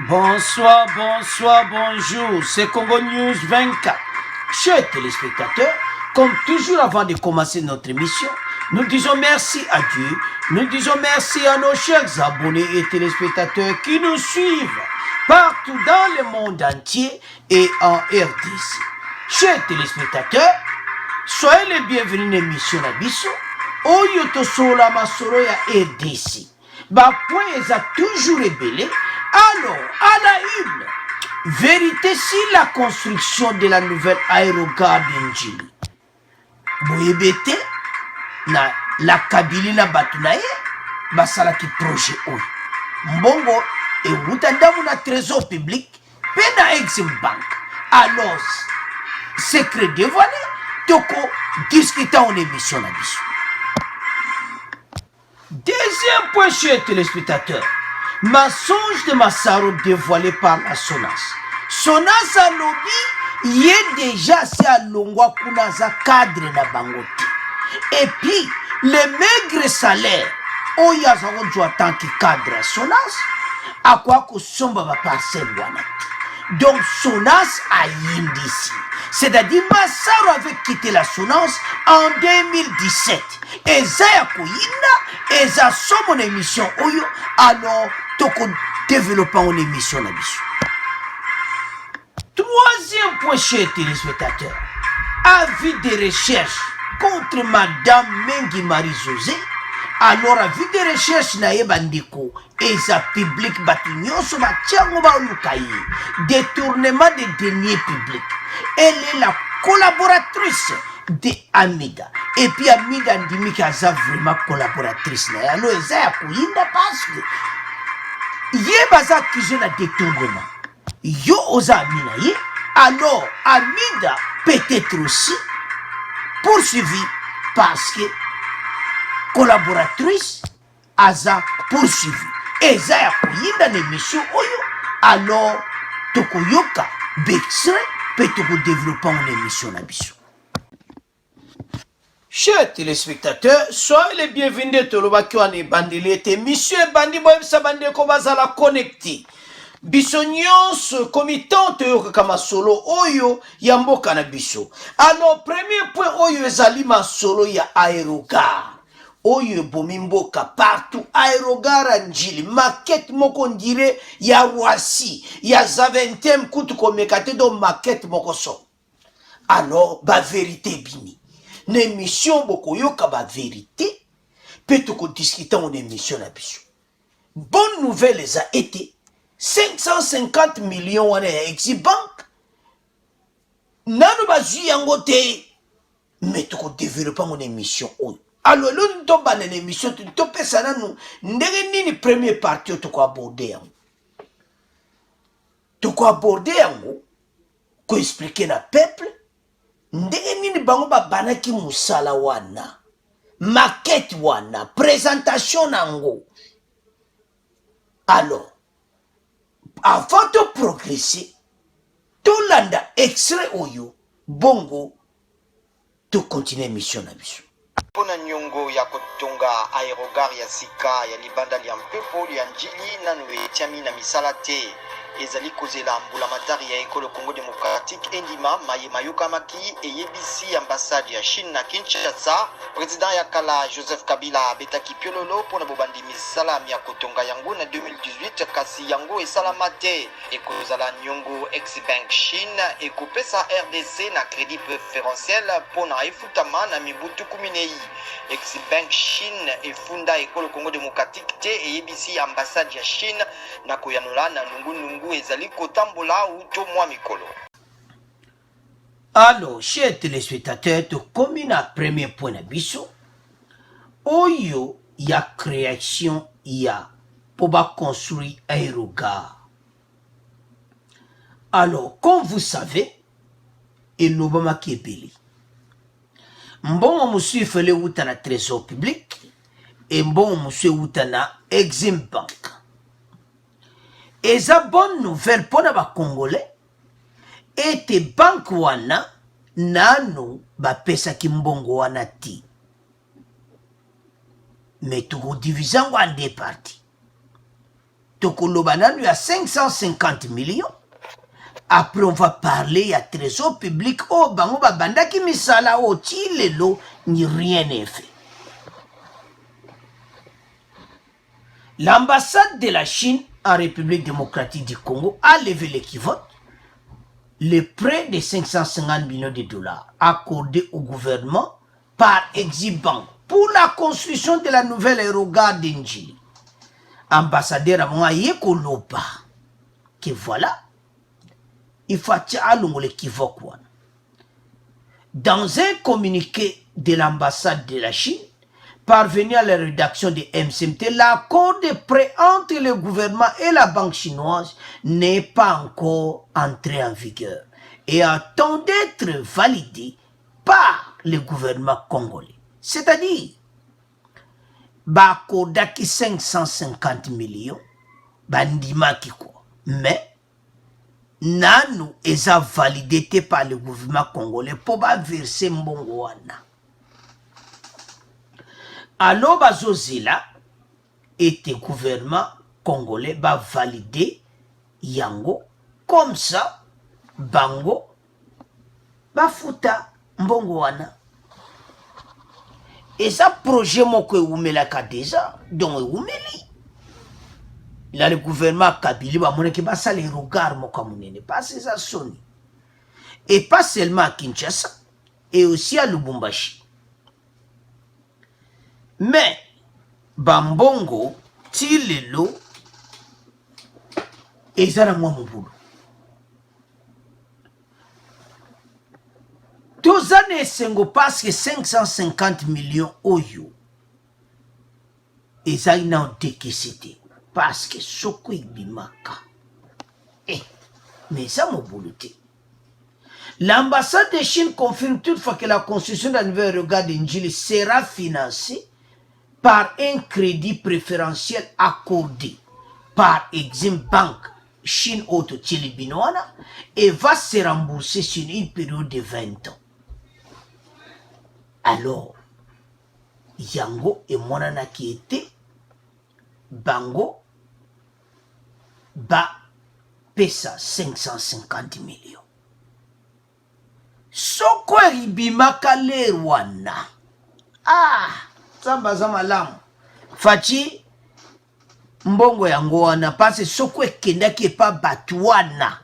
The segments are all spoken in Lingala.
Bonsoir, bonsoir, bonjour, c'est Congo News 24. Chers téléspectateurs, comme toujours avant de commencer notre émission, nous disons merci à Dieu, nous disons merci à nos chers abonnés et téléspectateurs qui nous suivent partout dans le monde entier et en RDC. Chers téléspectateurs, soyez les bienvenus à l'émission Nabiso, Oyo Tosola Masoro ya RDC. Point est toujours ébellé. Alors, à la une, vérité sur la construction de la nouvelle aérogare d'Njili. Boyebete, na la Kabili na Batunaye, basala ki projet oyo. Mbongo, et wutandamu na trésor public, pena Exim Bank. Alors, secret dévoilé, toko discuter en émission na biso. Deuxième point, chers téléspectateurs. Mensonge de Massaro dévoilé par la SONAS. SONAS a lobby, y est déjà c'est à Longwa Kunaza cadre na bangote. Et puis, les maigres salaires, oh y a en tant que cadre à SONAS, à quoi que somba va passer wanati. Donc SONAS a yindisi. C'est-à-dire Massaro avait quitté la SONAS en 2017. Et Zaya Koyina, et ça son mon émission Oyo, alors toko développant une émission na biso. Troisième point, chers téléspectateurs, avis de recherche contre Madame Mengi Marie-José. Alors avis de recherche na yebandiko et ça public batinyoso batiango ba lukayi, détournement des deniers publics. Elle est la collaboratrice de Amida. Et puis Amida ndimi kaza vraiment collaboratrice na. Alors eza kuyinda parce que Yé baza accusé de détournement. Yo oza amina ye. Alors, Amida peut-être aussi poursuivi parce que collaboratrice aza poursuivi. Et ça ya kuyinda l'émission oyo. Alors, tokoyoka bexre peut toko développer une émission na biso. Chers téléspectateurs, soyez les bienvenus à Tolobakwane Bandilete. Monsieur Bandi Boy Sabande Kobazala connecté. Bisognos comitant Kama solo Oyo Yamboka na biso. Alors, premier point Oyo Ezalima solo ya aérogare. Oyo Bomimboka partout. Aérogare Njili. Maquette moko ndire ya Roissy. Ya Zaventem kutu komekate do maquette moko so. Alors, ba vérité bini. Une émission beaucoup yoka ba vérité peut te discuter en émission na biso. Bonne nouvelle a été 550 millions à Exim Bank. Nanu bazu yango te mais tu développer en émission. Alors l'on tombe en émission tu topes ça nanu ndenge nini premier partie tu ko aborder yango. Tu ko aborder yango ko expliquer na peuple. Ndenge nini bango banaki musala wana maquette wana présentation nango. Alors avant de progresser tolanda extrait oyo bongo to continuer mission na biso. Pona nyongo ya kotonga aérogare ya sika ya libanda ya mpepo ya Njili nanu etiami na misala te. Ezali kozela mbulamatari ya ekolo Congo démocratique endima mayoka maki eyebisi ambassade ya Chine na Kinshasa. Président ya kala Joseph Kabila abetaki piololo pona bobandi misala ya kotonga yango na 2018 kasi yango esalama te. Ekozala nyongo ex-bank Chine ekopesa RDC na crédit préférentiel pona efutama na mibutu kuminei. Ex-bank Chine efunda ekolo Congo démocratique te eyebisi ambassade ya Chine na koyanola na nungu ezali kotambola uto mwa mikolo. Alors, chers téléspectateurs, tu commune à premier point na biso. Oyo ya création ya pour construire aérogare. Alors, comme vous savez, il n'obama qui est belé. Mbongo monsieur fele uta na trésor public et mbongo monsieur uta na Exim Bank. Et ça bonne nouvelle pour les Congolais et te banque wana nano ba pesa kimbongo wana ti. Mais tout divisant en deux parties. Tokolobanan lui a 550 millions. Après, on va parler à trésor public. Oh, bango babanda ki misala o ti lelo ni rien n'est fait. L'ambassade de la Chine en République démocratique du Congo a levé l'équivoque. Le prêt de 550 millions de dollars accordé au gouvernement par Eximbank pour la construction de la nouvelle aérogare d'Indjili. Ambassadeur Amon Yekoloba, que voilà, il faut allumer l'équivoque. Dans un communiqué de l'ambassade de la Chine, parvenu à la rédaction de MCMT, l'accord de prêt entre le gouvernement et la banque chinoise n'est pas encore entré en vigueur et attend d'être validé par le gouvernement congolais. C'est-à-dire, Bakodaki 550 millions, bandimaki quoi. Mais, nanu eza validé par le gouvernement congolais pour verser mbongo wana. Alors, Bazozila était gouvernement congolais va valider yango comme ça, bango, bafuta mbongo wana. Et ça, projet moko eumelaka déjà, donc eumeli. Là, le gouvernement Kabila va montrer que ça les regards moko munene, pas ça soni. Et pas seulement à Kinshasa, et aussi à Lubumbashi. Mais, Bambongo, Tilelo, et ça, moi, mon boulot. Deux années, c'est parce que 550 millions oyo. Et ça, il n'a pas décaissé. Parce que ce qui bimaka. Eh, mais ça, mon boulot. L'ambassade de Chine confirme toutefois que la construction d'un nouvel aérogare d'Indjili sera financée par un crédit préférentiel accordé par Exim Bank Chine Auto Tilibinoana et va se rembourser sur une période de 20 ans. Alors, Yango et Monana qui était Bango ba pesa 550 millions. Soko ribimaka le Rwanda. Ah, Samba malamu. Fachi mbongo yango wana parce soko ekendaki pa batuana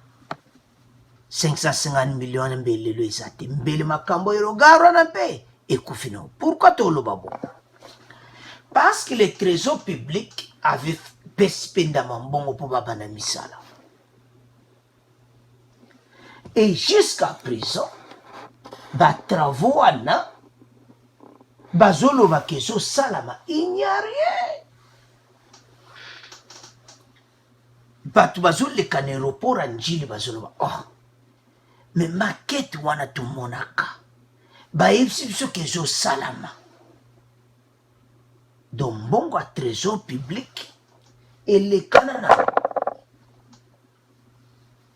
550 millions mbele lo ezate mbele makambo erogaro na pe ekufino. Pourquoi toloba bon? Parce que le trésor public avait pespenda mbongo pour babana misala. Et jusqu'à présent, ba travaux wana bazolo bakeso salama, il n'y a rien. Batu bazolo le kaneroport anjili bazolo ba oh. Mais maquette wana tu monaka. Ba ipsi biso keso salama. Donc bongo à trésor public et les Canada.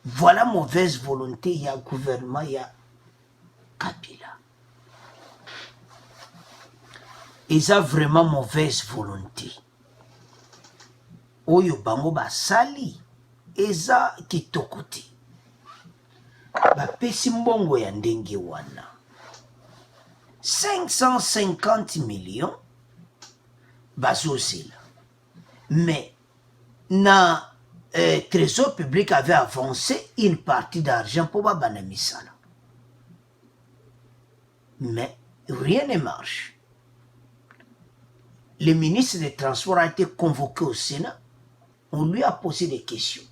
Voilà mauvaise volonté, il y a gouvernement, il y a Kabila. Ils ont vraiment mauvaise volonté. Oyo bango ba sali, eza kitokoti. Ba pesi mbongo ya ndenge wana. 550 millions bazozela. Mais na Trésor public avait avancé une partie d'argent pour Babanamisala. Mais rien ne marche. Le ministre des Transports a été convoqué au Sénat. On lui a posé des questions.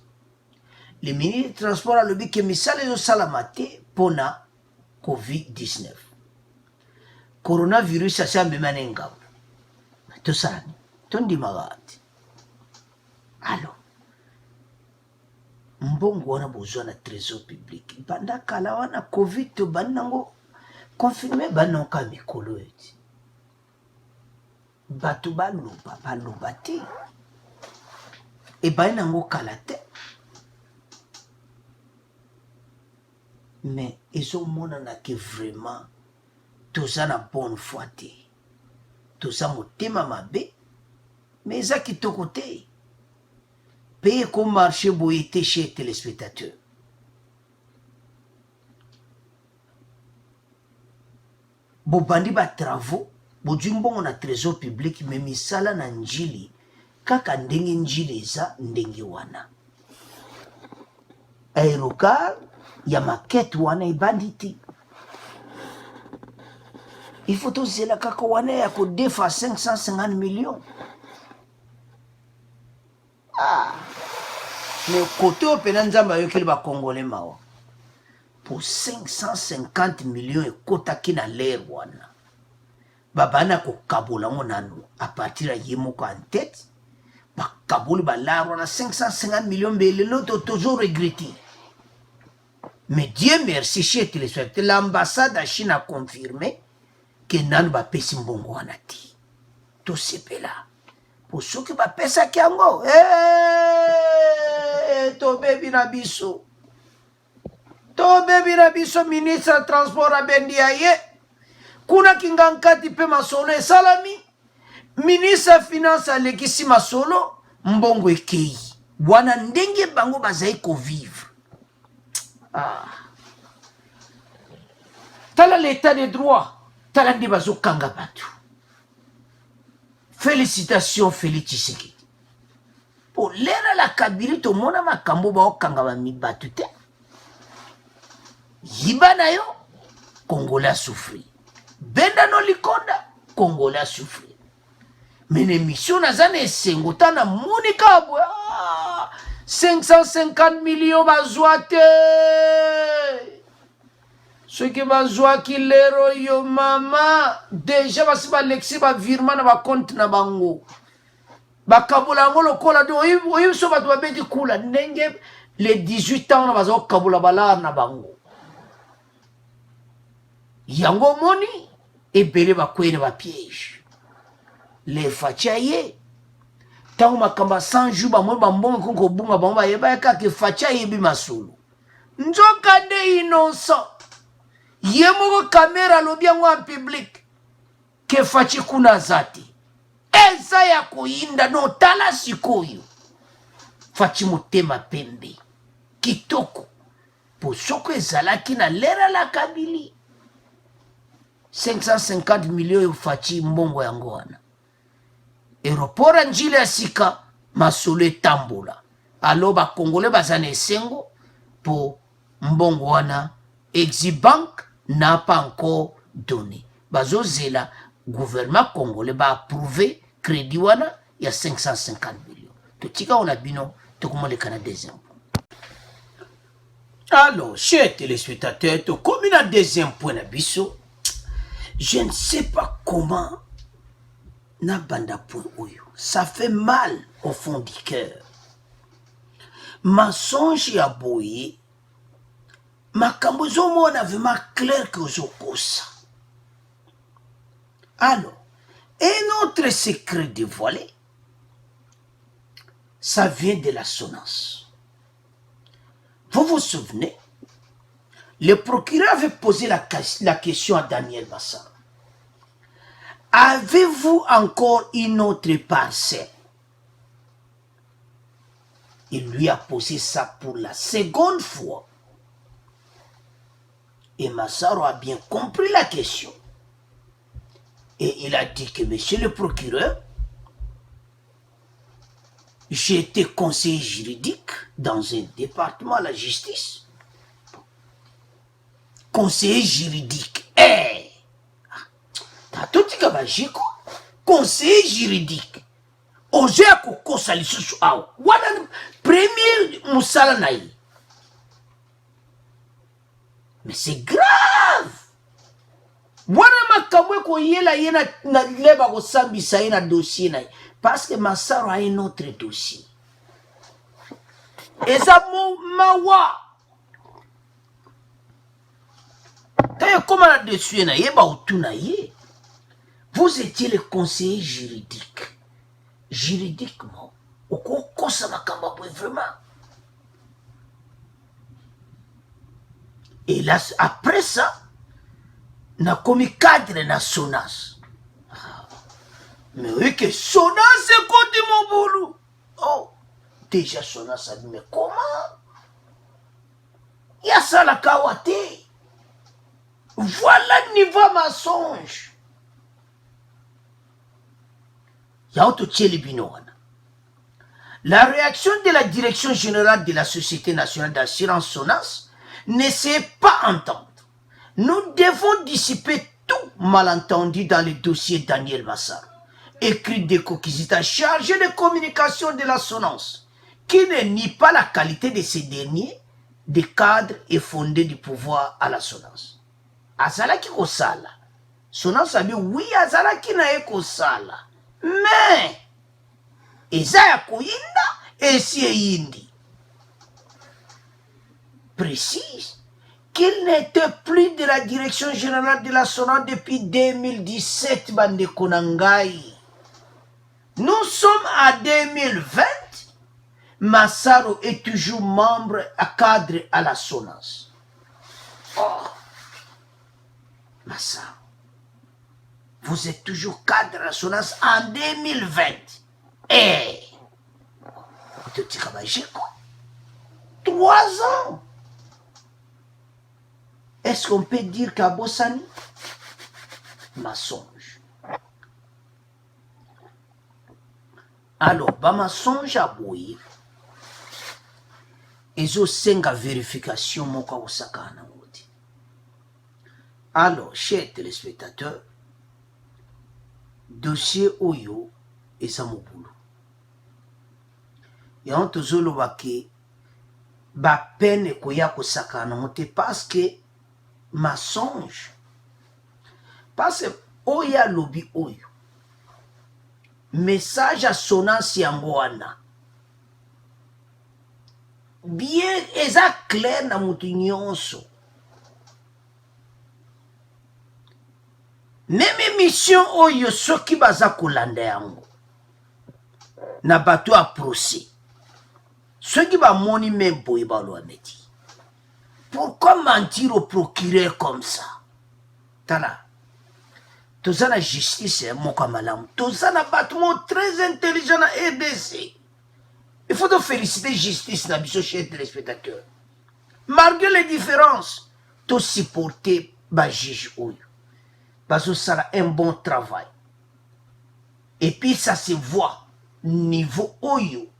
Le ministre des Transports a dit que Misala est salamate pour la COVID-19. Coronavirus, ça s'est même engagé. Tout ça, tout le monde. Alors, mbongo wana besoin na trésor public. Banda kala wana COVID to banango confirmé banonka mikolo eti. Batu baloba te. E banango kala te. Mais ils ont monana que vraiment tout ça na bonne foi te. Tout ça motema mabe. Mais ça qui to côté. paye comme marché boyité chez téléspectateurs. Bobandi ba travaux, bojumbo on a trésor public, mais misala na njili, kaka ndenge njili eza ndenge wana. Aérocard, ya maquette wana ibanditi. Il faut aussi la kaka wana ya ko defa 550 millions. Ah, mais côté au penanzamba yokeli ba congolais mawa. Pour 550 millions et kota ki na l'air wana. Babana ko kabola nanu à partir de yemoko en tête. Ba kaboli ba l'air wana 550 millions mais l'autre toujours regretté. Mais Dieu merci chez téléspectateurs, l'ambassade de Chine a confirmé que nan ba pesi mbongo wana ti. To sepela. Pour ceux qui ba pesa kiango. To baby na biso. To baby na biso ministre transport abendi aye. Kuna kingankati pe masolo e salami. Ministre finance alekisi masolo mbongo ekei. Wana ndenge bango bazai ko vivre. Ah. Tala l'état de droit. Tala ndi bazo kanga batu. Félicitations Félix Tshisekedi. Pour l'era la Kabiri to mona makambo ba okanga ba mibatu te. Yibana yo Congolais a souffri. Benda no likonda Congolais a souffri. Mais l'émission nazane esengota na monika bo 550 millions bazwate. Ceux qui bazwa ki lero yo mama déjà basi ba lexi ba virement na ba compte na bango. Bakabula ngolo kola do oyi so ba to beti kula ndenge les 18 ans na bazo kabula bala na bango. Yango moni ebele ba kwene ba piège. Les fachaye tango makamba 100 jours ba mo ba mbongo konko bunga ba ba yeba ka ke fachaye bi masulu. Nzoka de innocent. Yemoko kamera lobiango en public ke fachi kuna zati. Eza ya kuinda no tala sikoyo. Fachi motema pembe. Kitoko. Posoko ezalaki na lera la Kabili. 550 millions fachi mbongo yango wana. Aéroport njile ya sika masolo etambola. Aloba Congolais bazane esengo po mbongo wana Exibank n'a pas encore donné. Bazo zela gouvernement congolais va approuver crédit wana il y a 550 millions. Totika on a bino to comment les Canadiens. Alors, chers téléspectateurs, to comme il a deuxième point na biso, je ne sais pas comment na banda point oyo. Ça fait mal au fond du cœur. Mensonge ya boye. Makambo zomo na vraiment clair que zokosa. Alors, un autre secret dévoilé, ça vient de la sonance. Vous vous souvenez, le procureur avait posé la question à Daniel Bassara. Avez-vous encore une autre parcelle? Il lui a posé ça pour la seconde fois. Et Massaro a bien compris la question. Et il a dit que, monsieur le procureur, j'ai été conseiller juridique dans un département de la justice. Conseiller juridique. Eh! T'as tout dit que j'ai quoi? Conseiller juridique. Oje a koko salisusu awa. Wana premier musala naï. Mais c'est grave. Wana makamwe ko yela yena na leba ko sambisa yena dossier naï. Parce que Massaro a un autre dossier. Et ça mawa. T'as comment la dossier naï ba outu naï. Vous étiez le conseiller juridique. Juridiquement, au cours ça m'a vraiment. Et là, après ça, on a commis cadre na Sonas. Mais oui, que Sonas, c'est côté mon boulot. Oh, protéger son âme. Mais comment? Il y a ça la kawate. Voilà le niveau mensonge. Il y a autre chose. La réaction de la direction générale de la Société nationale d'assurance SONAS ne s'est pas entendre. Nous devons dissiper tout malentendu dans le dossier Daniel Massaro, écrit de Kokizita, chargé de communication de la SONAS, qui ne nie pas la qualité de ces derniers, des cadres et fondés du pouvoir à la SONAS. Azalaki kosala. SONAS a dit oui, Azalaki na kosala. Mais, Ezaya koyinda, esi eyindi. Précise qu'il n'était plus de la direction générale de la SONAS depuis 2017, bande konangai. Nous sommes à 2020. Massaro est toujours membre à cadre à la SONAS. Oh, Massaro, vous êtes toujours cadre à la SONAS en 2020. Eh, tu te dis quoi? 3 ans. Est-ce qu'on peut dire qu'à Bossani? Mensonge. Alors, bah mensonge à bouillir. Ils ont 5 vérifications, mon cas, au sakana. Alors, chers téléspectateurs, dossier Oyo et Samoboulou. Et on te zolobake, ba peine koya ko sakana monte parce que mensonge. Parce que Oya lobi Oyo. Message à SONAS yangoana. Bien, eza clair na mutu nyonso. Même mission Oyo soki baza kolanda yango. Na bato a procès. Ceux qui va moni même pour y meti. Pourquoi mentir au procureur comme ça? Tala. Toza la justice, mon kamalam. Toza na battement très intelligent à RDC. Il faut te féliciter justice, na biso chers téléspectateurs. Malgré les différences, tu supporter ba juge Oyo. Parce que ça a un bon travail. Et puis ça se voit niveau Oyo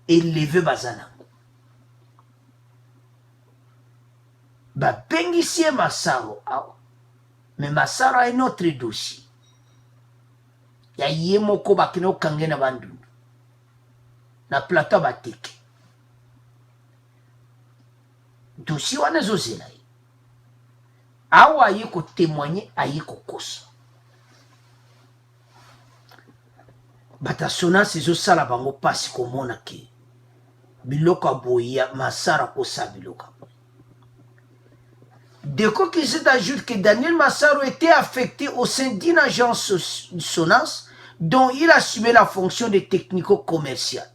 élevé bazana. Ba bengisie Massaro. Mais Massaro a un autre dossier. Ya yemoko bakino kange na bandu. Na plateau bateke. Dossier wana zozela. Awa aye ko témoigner aye ko kosa. Bata SONAS ezo sala bango pasi komona ke biloko boya Massaro kosa biloko. Deko qui s'ajoute que Daniel Massaro était affecté au sein d'une agence SONAS dont il assumait la fonction de technico-commercial.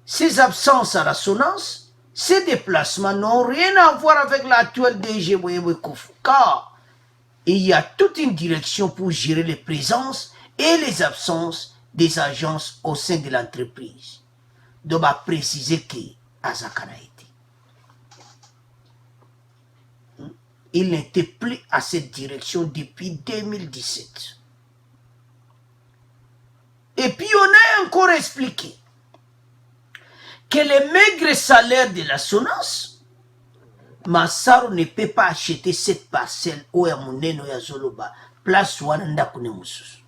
Ses absences à la SONAS, ses déplacements n'ont rien à voir avec l'actuel DG Moyewe Kofu, car il y a toute une direction pour gérer les présences et les absences des agences au sein de l'entreprise. Donc, on va préciser que Azakana été. Il n'était plus à cette direction depuis 2017. Et puis on a encore expliqué que les maigres salaires de la SONAS, Massaro ne peut pas acheter cette parcelle où ya muneno ya Zoloba, place wana ndakune mususu.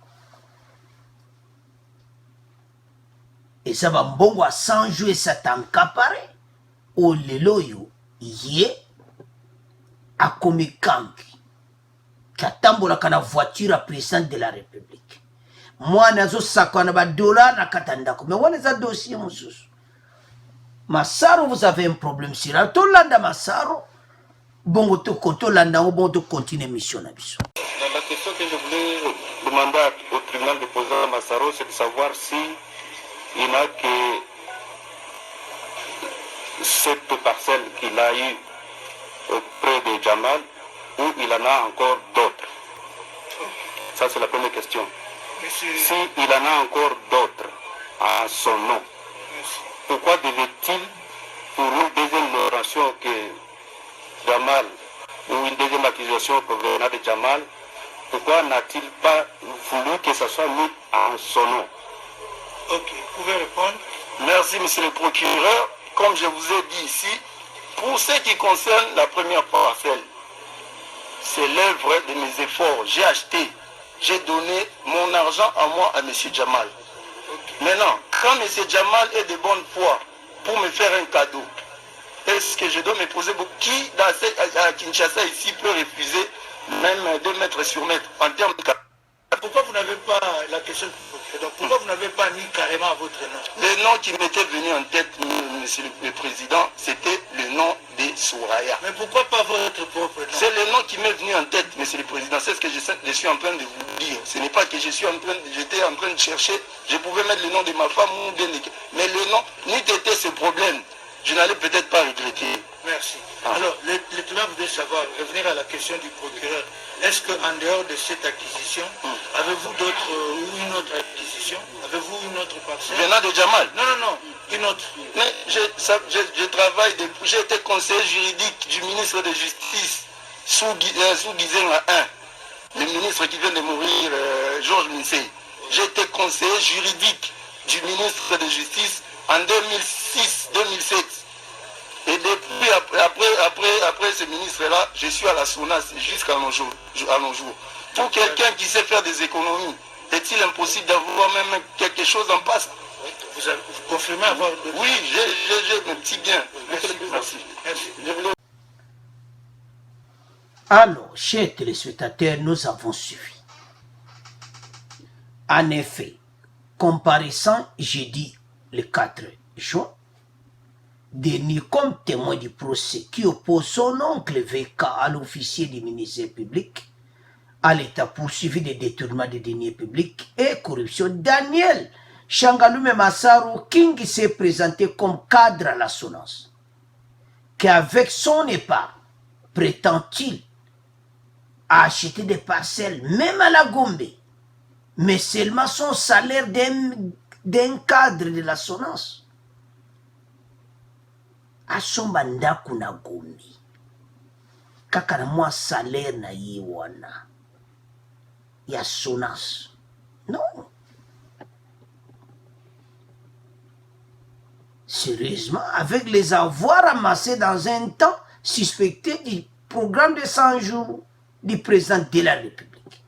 Et ça va mbongo à 100 jouer ça t'encapare, au leloyo, yé, a komi kanki, qui a tambolaka na voiture à président de la République. Moi, nazo sakwana ba dollar na katandako, mais wana za dossier mususu. Massaro, vous avez un problème sur la Tolanda Massaro. Bon, tu Tolanda, bon, tu continues mission. La question que je voulais demander au tribunal de poser à Massaro, c'est de savoir si il n'a que cette parcelle qu'il a eue auprès de Jamal ou il en a encore d'autres. Ça, c'est la première question. Si il en a encore d'autres à son nom, pourquoi devait-il, pour une deuxième oration que Jamal, ou une deuxième accusation provenant de Jamal, pourquoi n'a-t-il pas voulu que ça soit mis en son nom? Ok, vous pouvez répondre. Merci, monsieur le procureur. Comme je vous ai dit ici, pour ce qui concerne la première parcelle, c'est l'œuvre de mes efforts. J'ai acheté, j'ai donné mon argent à moi, à monsieur Jamal. Maintenant, quand monsieur Jamal est de bonne foi pour me faire un cadeau, est-ce que je dois me poser qui à Kinshasa ici peut refuser même 2 mètres sur mètre en termes de cadeau? Pourquoi vous n'avez pas la question? Donc pourquoi vous n'avez pas mis carrément votre nom? Le nom qui m'était venu en tête, monsieur le président, c'était le nom de Souraya. Mais pourquoi pas votre propre nom? C'est le nom qui m'est venu en tête, monsieur le président. C'est ce que je suis en train de vous dire. Ce n'est pas que j'étais en train de chercher. Je pouvais mettre le nom de ma femme ou bien mais le nom, n'eût été ce problème, je n'allais peut-être pas regretter. Merci. Alors, le tenant voudrait savoir, revenir à la question du procureur. Est-ce qu'en dehors de cette acquisition, avez-vous d'autres ou une autre acquisition? Avez-vous une autre parcelle? Venant de Jamal? Non, une autre. Mais je travaille depuis, j'ai été conseiller juridique du ministre de Justice sous Guizenga 1, le ministre qui vient de mourir, Georges Minsei. J'ai été conseiller juridique du ministre de Justice en 2006-2007. Et depuis, après ce ministre-là, je suis à la SONAS jusqu'à nos jours. Pour quelqu'un qui sait faire des économies, est-il impossible d'avoir même quelque chose en passe? Vous confirmez avoir... Oui, j'ai mes petits biens. Merci. Alors, chers téléspectateurs, nous avons suivi. En effet, comparaissant jeudi le 4 juin, dernier comme témoin du procès qui oppose son oncle VK à l'officier du ministère public, à l'état poursuivi de détournement des deniers publics et corruption, Daniel Changalume Massaro King s'est présenté comme cadre à la SONAS, qu'avec son épargne, prétend-il acheter des parcelles, même à la Gombe, mais seulement son salaire d'un cadre de la SONAS. Asomba ndaku na Gombe, kaka na mwa salaire na ye wana ya SONAS. Non. Sérieusement, avec les avoirs amassés dans un temps suspecté du programme de 100 jours du président de la République.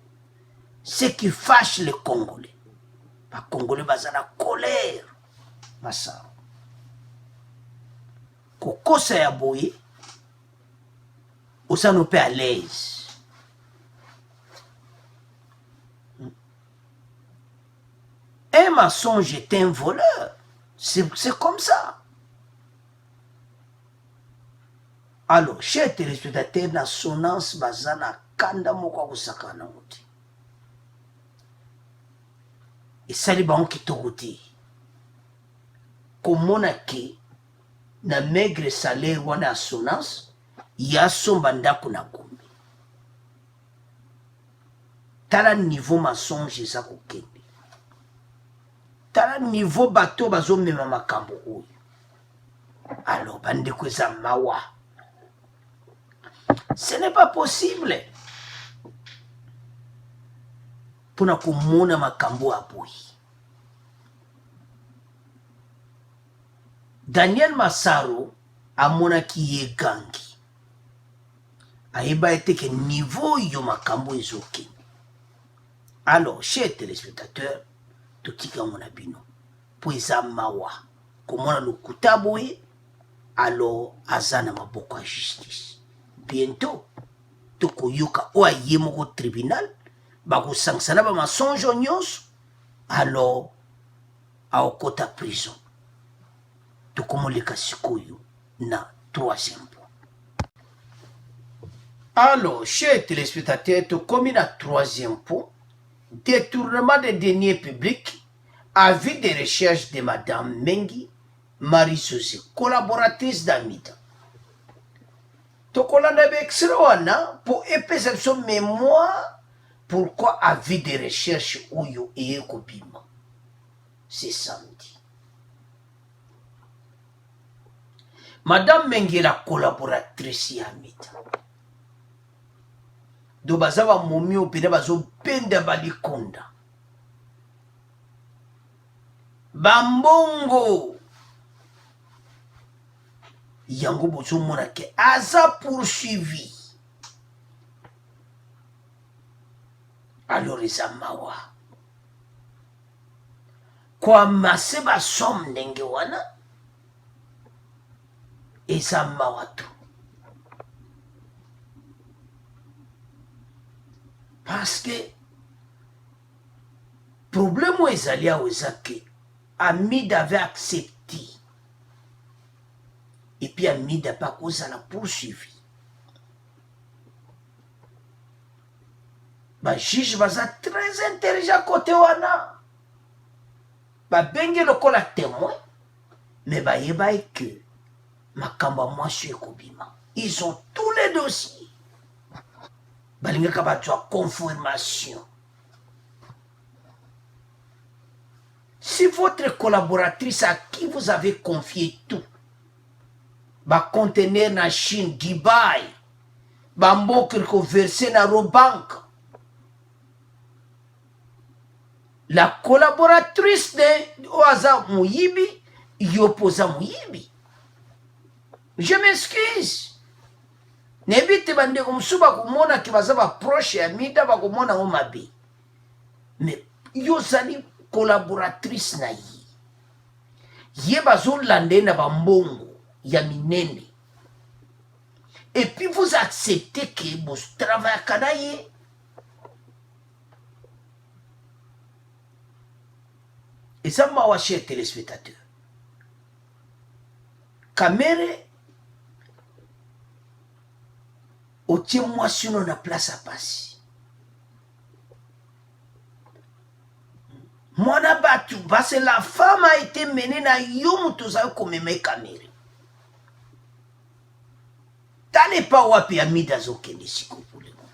Ce qui fâche les Congolais. Les Congolais sont la colère. Massaro. Kokosa ya boye, osanope à l'aise. Un mensonge est un voleur. C'est comme ça. Alors, chers téléspectateurs, la SONAS bazana kanda moko kusakana uti. Et sali ba onki toguti. Komona ke na maigre salaire wana SONAS ya somba ndako na Gombe. Tala niveau mensonge eza kokende. Tala niveau bateau bazomema makambo oyo. Alors bandeko eza mawa. Ce n'est pas possible. Pona komona makambo aboyi. Daniel Massaro amonaki ye gangi. Ayeba ete ke niveau yo makambo ezokende. Alors, chers téléspectateurs, totika mona bino. Po eza mawa. Komona lokuta boye, alors azana maboko ya justice. Bientôt, toko yoka oa ye moko tribunal, bako sangsana ba masonjo nyonso, alors aokota prison. Tokomoleka sikoyo na 3e point. Alors, chers téléspectateurs, tokomi na 3e point, détournement des deniers publics, avis de recherche de Madame Mengi, Marie-Josée, collaboratrice d'Amida. Tokolanda bexre wana pour épaiser son mémoire pourquoi avis de recherche oyo eye kobima. C'est samedi. Madame Mengi la collaboratrice ya Amida. Do bazawa momi opede bazo penda balikonda. Bambongo. Yango bozo mona ke aza poursuivi. Alors eza mawa. Kwa maseba som ndenge wana. Eza mawa tu. Parce que problème ezali awo eza ke Amida avait accepté. Et puis Amida pas cause la poursuivi. Ba juge baza très intelligent côté wana. Ba bengi lokola témoin. Mais ba yeba que makamba mwasi ekobima. Ils ont tous les dossiers. Balinga kabatwa confirmation. Si votre collaboratrice à qui vous avez confié tout, va contenir na Chine, Dubaï, va mboka ko verser na Robank, la collaboratrice de Oaza Mouyibi, Yopoza Mouyibi. Je m'excuse. Nebite bande kumsuba kumona kibaza ba proche ya Amida ba kumona omabe. Mais yozali collaboratrice na yi. Ye bazo lande na bambongo ya minene. Et puis vous acceptez que vous travaillez à Kanaye. Et ça m'a chers téléspectateurs. Kamere otie moi sur na place à passer. Mwana batu, parce que la femme a été menée na yomu toza comme me Kamere. T'allez pas wapi Amida zokende siko pour le moment.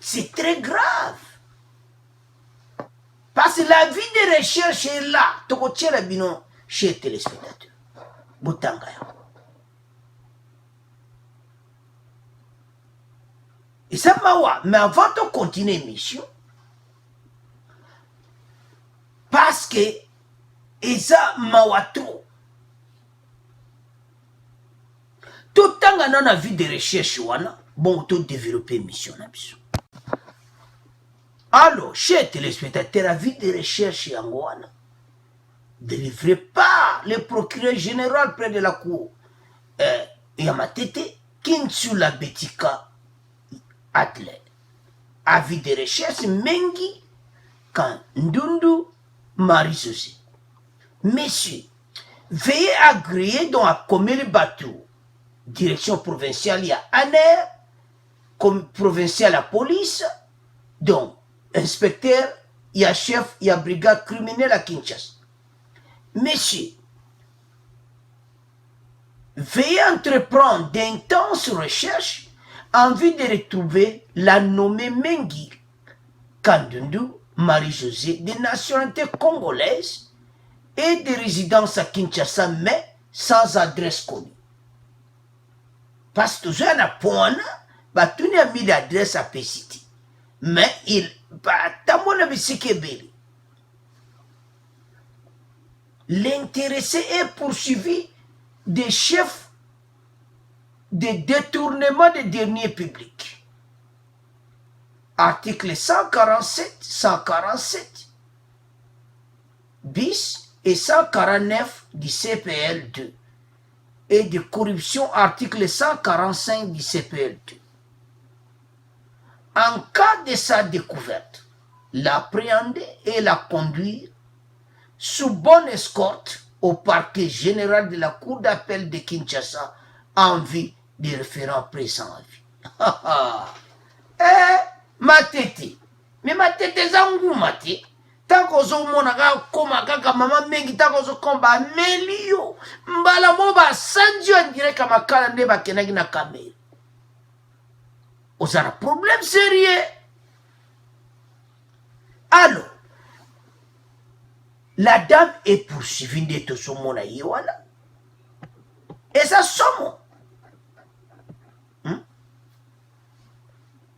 C'est très grave. Parce que la vie de recherche est là. Toko tchela bino chez téléspectateurs. Botanga ya. Et ça mawa, mais avant de continuer l'émission, parce que et ça mawa trop. Tout le temps dans la vie de recherche wana, bon tout développer mission na biso. Alors, chers téléspectateurs, la vie de recherche yangoana, délivré par le procureur général près de la cour Yamatete, Kinsula Betika Adler. Avis de recherche Mengi Kan Ndundu Marie-José. Messieurs, veuillez agréer dans la commune bateau, direction provinciale, il y a ANER, comme provinciale la police, donc inspecteur, il y a chef, il y a brigade criminelle à Kinshasa. Messieurs, veuillez entreprendre d'intenses recherches en vue de retrouver la nommée Mengi Kandundu Marie-José, de nationalité congolaise et de résidence à Kinshasa, mais sans adresse connue. Parce que j'ai un point, il a mis l'adresse à Pesiti. Mais il l'intéressé est poursuivi des chefs de détournement des deniers publics. Article 147, 147 bis et 149 du CPL 2 et de corruption article 145 du CPL 2. En cas de sa découverte, l'appréhender et la conduire sous bonne escorte au parquet général de la cour d'appel de Kinshasa en vue des référents présents à vie. Matete. Mais matete zangu mati. Tanko zo mona koma kaka mama mengi tanko zo komba melio. Mbala moba sanjo andire kama kala neba kenagi na kamera. On a un problème sérieux. Alors, la dame est poursuivie de tout son monde. eza somo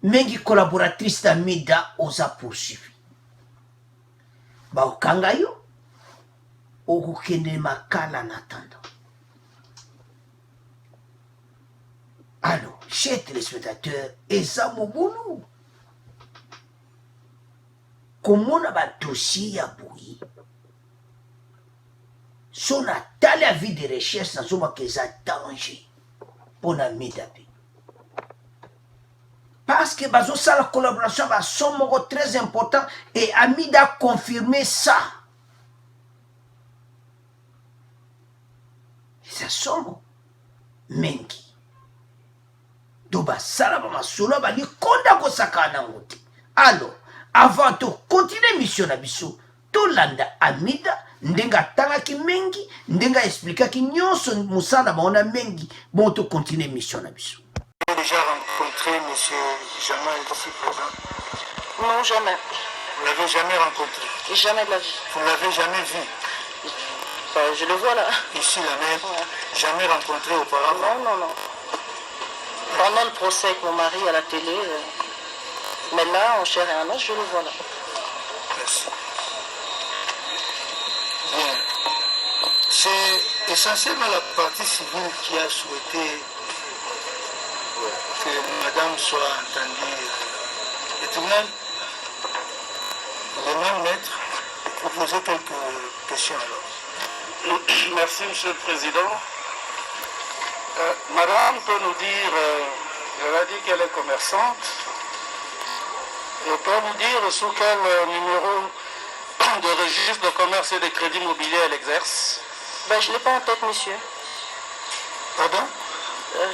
mingi collaboratrice na mida oza poursuivi baokanga yo okokende makala na tanda. Alors, chers téléspectateurs, eza mobulu komona badossier ya boyi so na tali avis de recherche nazomaka eza danger mpona mida pe parce que bazosala collaboration baso moko très important et Amida a confirmé ça. eza somo mingi to basala bamasolo balikonda kosaka nango te. Alors avant de continuer mission na biso tolanda Amida ndenge atangaki mingi ndenge aexplikaki nyonso mosala baona mingi bon to continuer mission na biso. Vous avez déjà rencontré M. Jamal ici présent? Non, jamais. Vous l'avez jamais rencontré? Jamais de la vie. Vous ne l'avez jamais vu? Je le vois là. Ici, la même? Jamais rencontré auparavant? Non, non, non. Pendant le procès avec mon mari à la télé, mais là, en chair et en os, je le vois là. Merci. Bien. C'est essentiellement la partie civile qui a souhaité que madame soit entendue. Le tribunal, le même maître, vous poser quelques questions alors. Merci, Monsieur le Président. Madame peut nous dire, elle a dit qu'elle est commerçante, et peut nous dire sous quel numéro de registre de commerce et de crédit immobilier elle exerce? Ben, je ne l'ai pas en tête, monsieur. Pardon?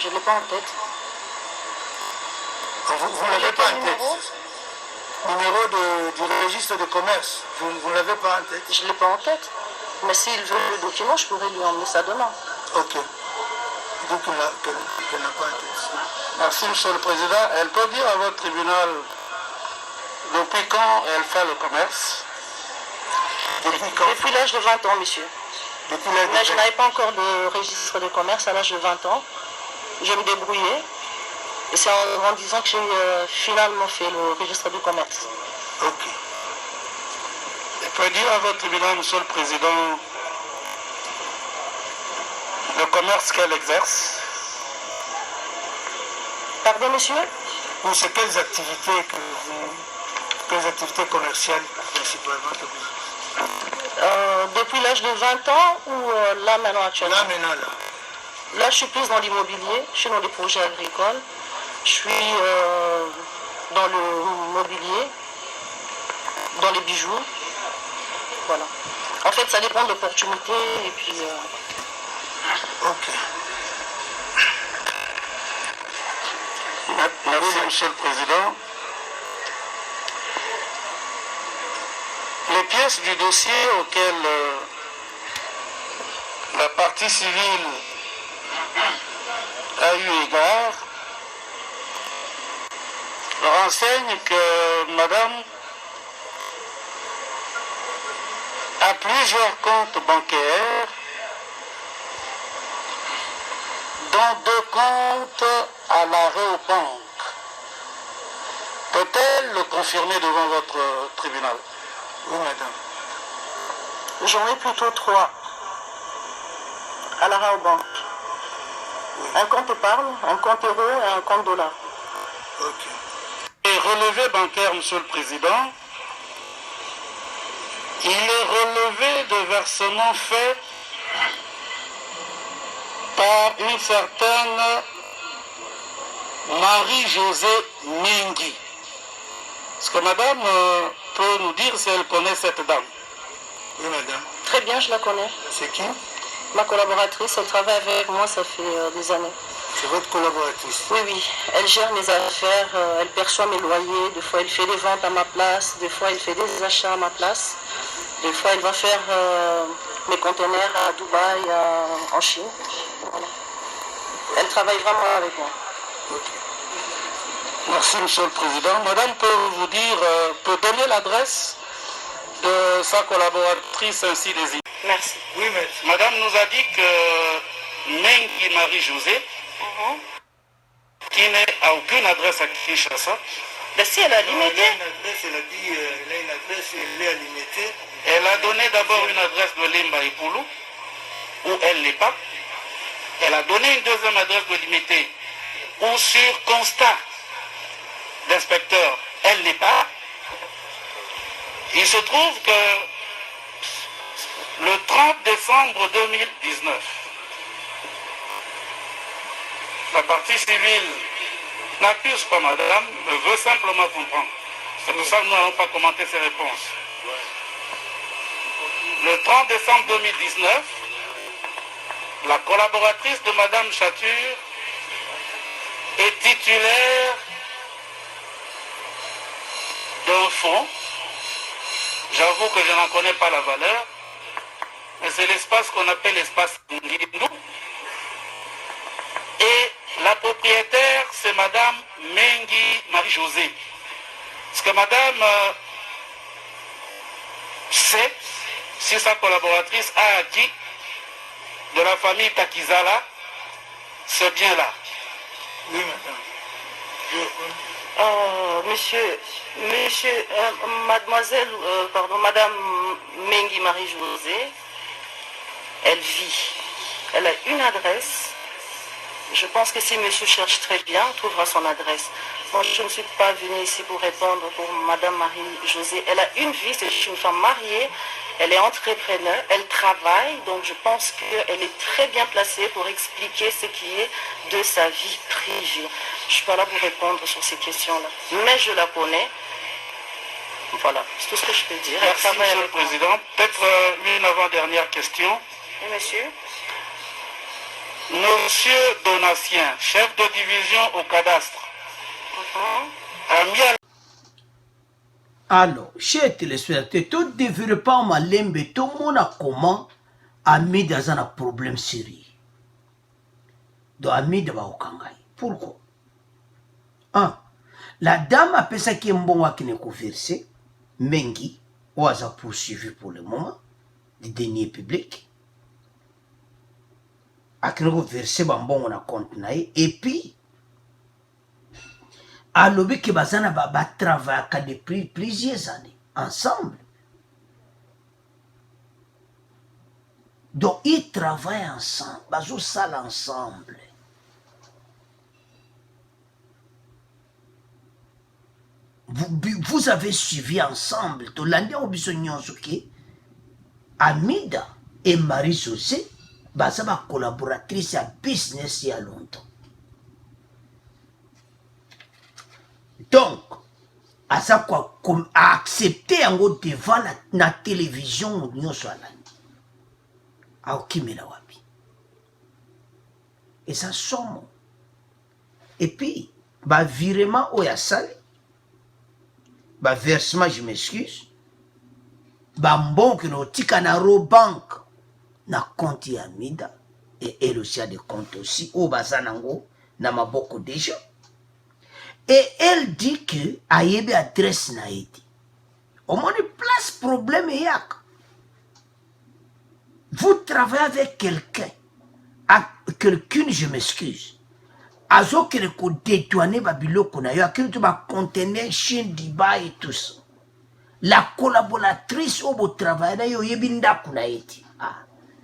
Je ne l'ai pas en tête. Vous ne l'avez pas en tête? Numéro du registre de commerce, vous ne l'avez pas en tête? Je ne l'ai pas en tête. Mais s'il veut le document, je pourrais lui emmener ça demain. Ok. Donc qu'elle n'a pas en tête. Merci, Monsieur le Président. Elle peut dire à votre tribunal depuis quand elle fait le commerce? Depuis quand? Depuis l'âge de 20 ans, monsieur. Depuis l'âge de 20 ans. Mais je n'avais pas encore de registre de commerce à l'âge de 20 ans. Je me débrouillais. Et c'est en grandissant que j'ai finalement fait le registre de commerce. Ok. Elle peut dire à votre tribunal, Monsieur le Président, le commerce qu'elle exerce? Pardon, monsieur? Ou c'est quelles activités commerciales principalement que vous... Depuis l'âge de 20 ans ou là maintenant actuellement? Là maintenant, là. Là, je suis plus dans l'immobilier, je suis dans des projets agricoles, je suis dans le mobilier, dans les bijoux. Voilà. En fait, ça dépend de l'opportunité et puis... Ok. Merci, Monsieur le Président. Les pièces du dossier auxquelles la partie civile a eu égard renseignent que Madame a plusieurs comptes bancaires, dont 2 comptes à l'arrêt aux banques. Peut-elle le confirmer devant votre tribunal? Oui, madame. J'en ai plutôt 3 à la Raobank. Oui. Un compte épargne, un compte euro et un compte dollar. Ok. Et relevé bancaire, Monsieur le Président, il est relevé de versements faits par une certaine Marie-Josée Mingi. Est-ce que madame peut nous dire si elle connaît cette dame? Oui, madame. Très bien, je la connais. C'est qui? Ma collaboratrice, elle travaille avec moi, ça fait des années. C'est votre collaboratrice? Oui, oui. Elle gère mes affaires, elle perçoit mes loyers. Des fois, elle fait des ventes à ma place. Des fois, elle fait des achats à ma place. Des fois, elle va faire mes conteneurs à Dubaï, en Chine. Voilà. Elle travaille vraiment avec moi. Ok. Merci, Monsieur le Président. Madame peut vous dire, peut donner l'adresse de sa collaboratrice ainsi désignée. Merci. Oui, maître. Madame nous a dit que Mengi Marie-José, qui n'a aucune adresse à Kinshasa. Mais si elle a limité. Elle a une adresse, elle a dit, elle a une adresse, elle est limitée. Elle a donné d'abord une adresse de Lemba Ipulu, où elle n'est pas. Elle a donné une deuxième adresse de Limité, où sur constat d'inspecteur, elle n'est pas. Il se trouve que le 30 décembre 2019, la partie civile n'accuse pas madame, mais veut simplement comprendre. C'est pour ça que nous n'allons pas commenter ses réponses. Le 30 décembre 2019, la collaboratrice de madame Chature est titulaire d'un fonds. J'avoue que je n'en connais pas la valeur, mais c'est l'espace qu'on appelle l'espace Ngindou. Et la propriétaire, c'est madame Mengi Marie-José. Parce que madame sait si sa collaboratrice a acquis de la famille Takizala ce bien-là. Oui, madame. Mademoiselle, madame Mengi Marie-José, elle vit. Elle a une adresse. Je pense que si monsieur cherche très bien, il trouvera son adresse. Moi, je ne suis pas venue ici pour répondre pour madame Marie-José. Elle a une vie, c'est une femme mariée. Elle est entrepreneur, elle travaille, donc je pense qu'elle est très bien placée pour expliquer ce qui est de sa vie privée. Je ne suis pas là pour répondre sur ces questions-là, mais je la connais. Voilà, c'est tout ce que je peux dire. Merci, monsieur le président. Peut-être une avant-dernière question. Oui, monsieur. Monsieur Donatien, chef de division au cadastre, a mis à... Alors, chers téléspectateurs, tout développement malembe, tout le monde a comment a mis dans un problème sérieux. Donc, a mis dans Okangai. Pourquoi? Un, la dame a pensé qu'il y a un bon qui n'est pas versé, Mengi, ou a poursuivi pour le moment, des deniers publics. A versé un bon compte, et puis, à l'obé que bazana va travailler depuis plusieurs années ensemble. Donc ils travaillent ensemble, bazo salle ensemble. Vous avez suivi ensemble tout l'année au bisognon suki Amida et Marie-José bazaba collaboratrice à business il y a longtemps. Donc, à ça quoi, comme accepter en haut devant la télévision, nous sommes là. À Okimela Wabi. Et ça somme. Et puis, bah, virement au Yassali, bah, versement, je m'excuse, bah, bon que nous tikanaro banque, na compte Yamida, et elle aussi a des comptes aussi, au Bazanango, na maboko déjà. Et elle dit que Aïebe adresse Naïti. Au moins, il place problème et yak. Vous travaillez avec quelqu'un. Quelqu'une, je m'excuse. Azo que le coup détourné Babilo Konayo, à quel tu vas contenir Chine Diba et tout ça. La collaboratrice au beau travail, d'ailleurs, Yebinda Kunaïti. Ah,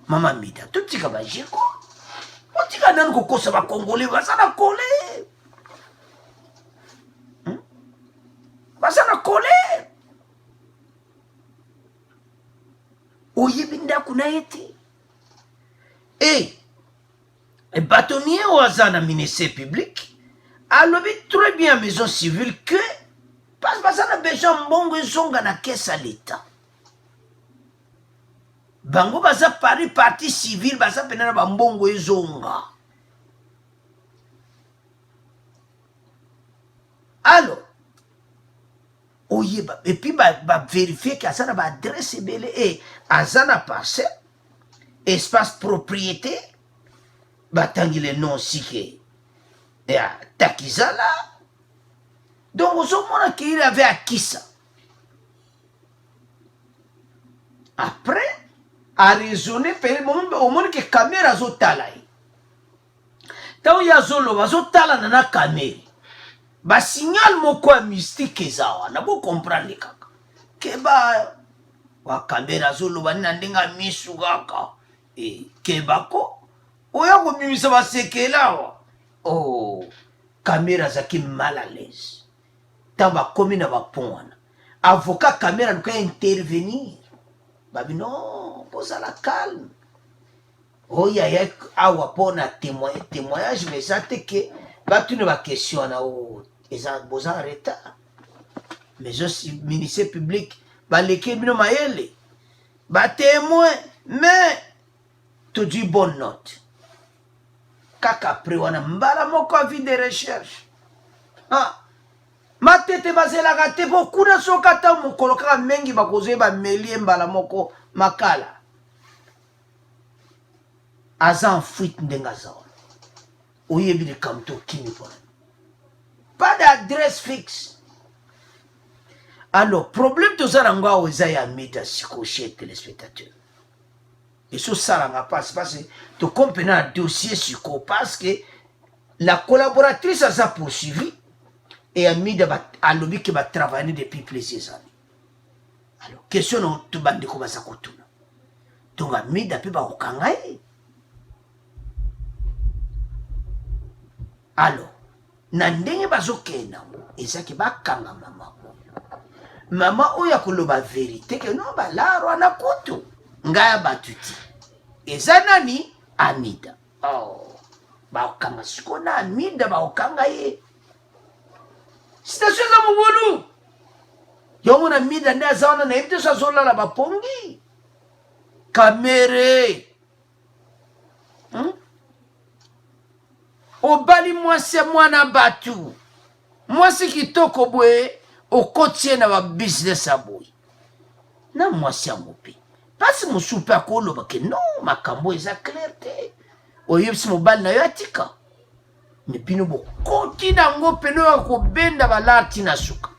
maman Mida, tout ce qui va dire quoi? On dit que ça va congolais, ça va coller. Ça na collé. Oyebinda kunaiti. Et bâtonnier au hasard dans le ministère public a lobby très bien maison civile que parce que ça a besoin de bon zonga na caisse à l'État. Bango baza Paris parti civil baza penana ba mbongo zonga. Alors et puis vérifier que ça a adresse et azana passé espace propriété batangi le nom si que Takizala. Donc au moment qu'il avait acquis ça, après à raisonner au moment que caméra zotalaï Tant ya zolo bazotala na kamera. Ba signal moko ya mystique ezawa na bo comprendre kaka. Keba wa kamera zolo bana ndenga misu kaka. Kebako oya ko bimisa basekela. Oh, kamera zaki mal à l'aise. Tant ba komi na ba pona. Avocat caméra nous intervenir. Babi non, pose à la calme. Oh ya ya awa pona témoignage mais ça te que ba tu ne va question na o eza boza retard. Mais aussi ministère public ba leke bino maele. Ba témoin mais tu dis bonne note. Kaka après wana mbala moko avis de recherche. Ah matete bazelaka te po kuna soki ata mokolo kaka mengi bakozeba melie mbala moko makala aza en fuite ndenge aza wana oyebi likambo tokimi mpona pas d'adresse fixe. Alors problème toza nango awa eza ya mida siko chez téléspectateur ezosalanga mpasi parce tokomi mpena na dossier siko parce que la collaboratrice aza poursuivi et Amida a lobby qui va travailler depuis plusieurs années. Alors, question non tout bande ko basa kotuna. Donc Amida pe ba okangai. Alors, na ndenge bazokena ezaki bakanga mama. Mama oya koloba vérité que non ba laro na kutu. Ngaya batuti. Eza nani Amida. Oh, ba okanga sikona Amida ba okangai. Station za mubulu. Yongo na mida nda zaona na ibte sa zola la bapongi. Kamere. Obali mwase mwana batu. Mwase kitoko bwe okotie na ba business aboy. Na mwase amope. Pasi musupe akolo bake non makambo eza clair te. Oyebisi mobali na yo atika. Mais bino bo koti nango peno ya kobenda balati na suka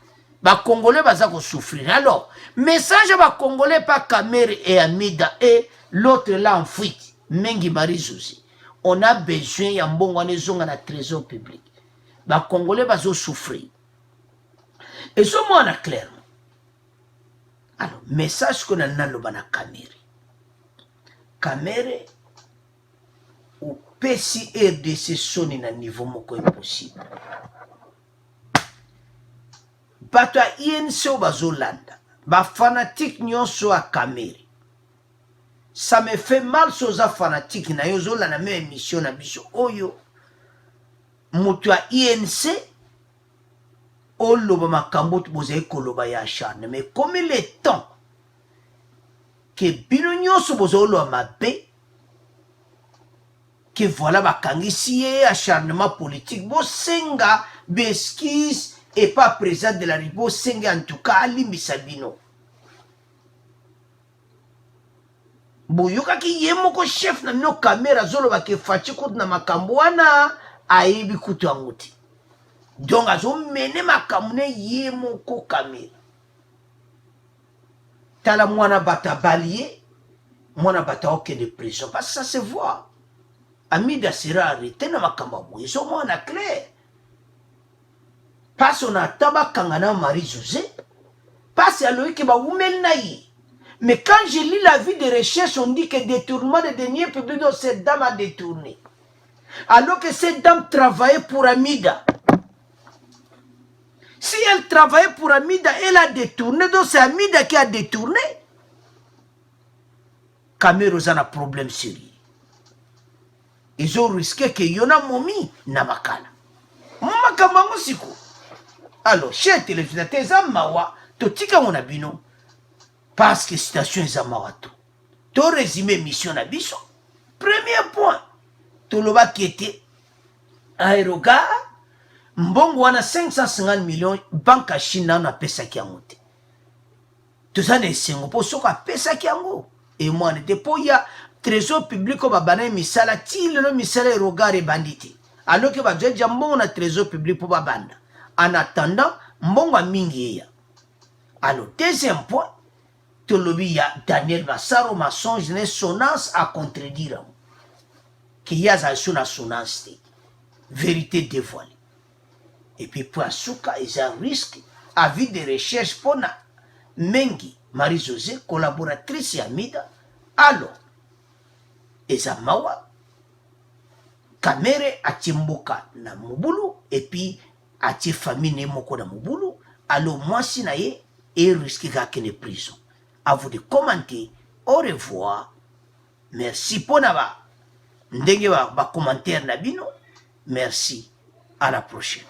ba congolais baza ko souffrir. Alors message ba congolais pas Kamere et Amida et l'autre là en fuite mengi marizuzi on a besoin ya mbongo na zonga na trésor public ba congolais bazo souffrir et ce mot na clair. Alors message qu'on a naloba na Kamere ou pesi RDC soni na niveau moko impossible. Bato ya INC o bazolanda ba fanatique nyonso a Kamere. Ça me fait mal soza fanatique na yo zolanda me émission na biso oyo moto ya INC oloba makambo bozayi koloba ya acharne mais comme le temps que bino nyonso bozoloba mabe que voilà bakangisi ye acharnement politique bosenga beskis et pas président de la République bosenga en tout cas alimbisa bino boyokaki ye moko chef na bino Kamere azoloba ke faci kutu na makambo wana ayebi kutu yango te donc azomene makambo ne ye moko Kamere tala mwana bata balie mwana bata okende prison parce que ça se voit. Amida sera arrêté na makambo ils sont moins clair parce on a tabakanga na Marie-José parce à Loïc ba wumel naï. Mais quand je lis la vie de recherche on dit que détournement de deniers publics donc cette dame a détourné alors que cette dame travaillait pour Amida. Si elle travaillait pour Amida elle a détourné donc c'est Amida qui a détourné. Kamere a un problème sérieux. Ils ont risqué que yona momi na makala. Mama kamango siko. Alors, chez téléspectateurs, eza mawa, to tika mona bino. Parce que situation eza mawa to. To résumé mission na biso. Premier point. To loba qui était aérogar. Mbongo wana 550 millions banque à Chine na pesa ki yango te. To ça ne sengo po soka pesa ki yango. Et moi ne te po ya trésor public ko babana misala ti le misala regard et banditi alors que ba jeja mbongo na trésor public po babanda en attendant mbongo mingi ya. Alors deuxième point to lobi ya Daniel Massaro mensonge ne sonance à contredire qu'il y a za sur la sonance vérité dévoilée. Et puis pour asuka ils ont risque avis de recherche pour na mengi Marie-José collaboratrice ya mida alors eza mawa kamere atimboka na mobulu et puis atie famille ne moko na mobulu alors mwasi na ye et risque kakene prison. À vous de commenter. Au revoir. Merci pour na ba commentaire na bino. Merci. À la prochaine.